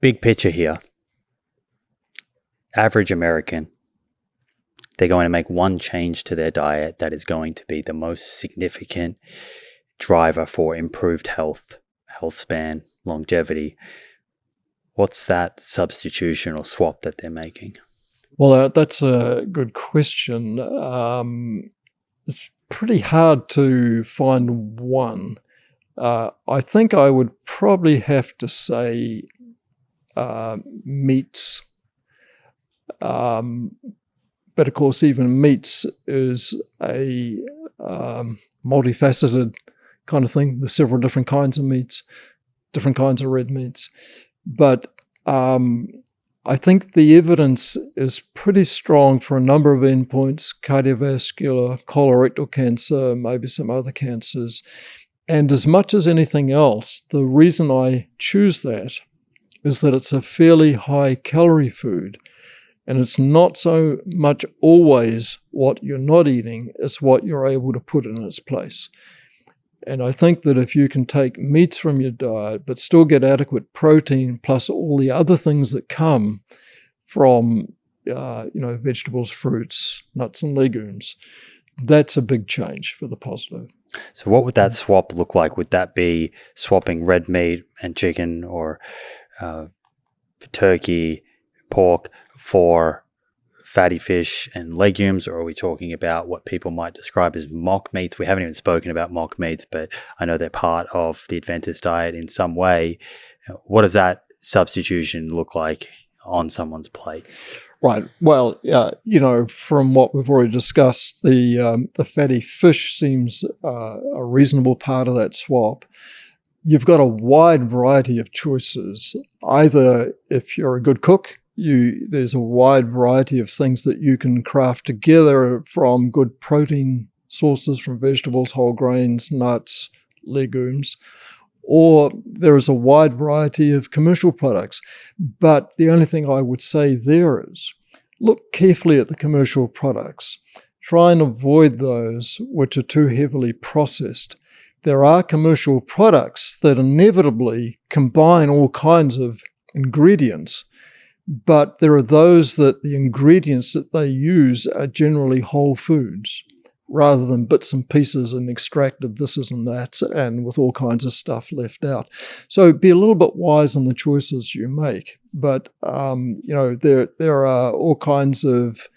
big picture here. Average American, they're going to make one change to their diet that is going to be the most significant driver for improved health span, longevity. What's that substitution or swap that they're making? Well, that's a good question. It's pretty hard to find one. I think I would probably have to say meats. But of course, even meats is a multifaceted kind of thing. There's several different kinds of meats, different kinds of red meats. But I think the evidence is pretty strong for a number of endpoints: cardiovascular, colorectal cancer, maybe some other cancers. And as much as anything else, the reason I choose that is that it's a fairly high-calorie food. And it's not so much always what you're not eating, it's what you're able to put in its place. And I think that if you can take meats from your diet, but still get adequate protein, plus all the other things that come from vegetables, fruits, nuts, and legumes, that's a big change for the positive. So what would that swap look like? Would that be swapping red meat and chicken or turkey, pork for fatty fish and legumes, or are we talking about what people might describe as mock meats? We haven't even spoken about mock meats, but I know they're part of the Adventist diet in some way. What does that substitution look like on someone's plate? Right. Well, from what we've already discussed, the fatty fish seems a reasonable part of that swap. You've got a wide variety of choices. Either if you're a good cook, there's a wide variety of things that you can craft together from good protein sources, from vegetables, whole grains, nuts, legumes, or there is a wide variety of commercial products. But the only thing I would say there is, look carefully at the commercial products. Try and avoid those which are too heavily processed. There are commercial products that inevitably combine all kinds of ingredients, but there are those that the ingredients that they use are generally whole foods rather than bits and pieces and extracted this and that and with all kinds of stuff left out. So be a little bit wise in the choices you make. But, there are all kinds of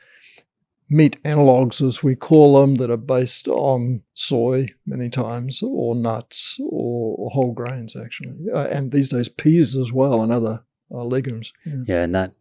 meat analogs, as we call them, that are based on soy many times, or nuts, or whole grains, actually. And these days peas as well, and other legumes. Yeah, and that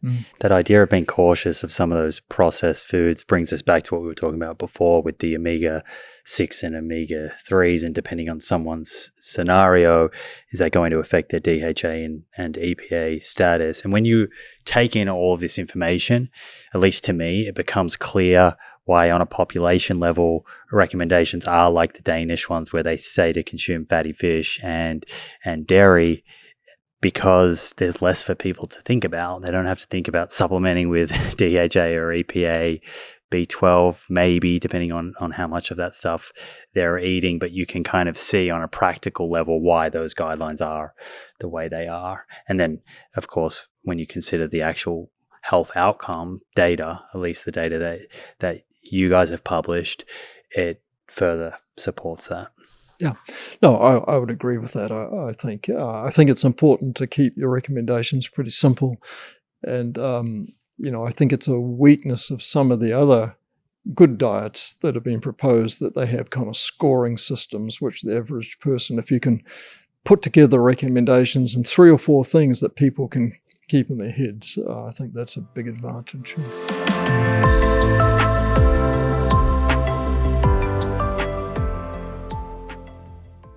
idea of being cautious of some of those processed foods brings us back to what we were talking about before with the omega-6 and omega-3s, and depending on someone's scenario, is that going to affect their DHA and EPA status? And when you take in all of this information, at least to me, it becomes clear why on a population level recommendations are like the Danish ones where they say to consume fatty fish and dairy, because there's less for people to think about. They don't have to think about supplementing with DHA or EPA, B12, maybe, depending on how much of that stuff they're eating. But you can kind of see on a practical level why those guidelines are the way they are. And then, of course, when you consider the actual health outcome data, at least the data that you guys have published, it further supports that. Yeah, no, I would agree with that. I think it's important to keep your recommendations pretty simple, and I think it's a weakness of some of the other good diets that have been proposed that they have kind of scoring systems, which the average person, if you can put together recommendations and 3 or 4 things that people can keep in their heads, I think that's a big advantage.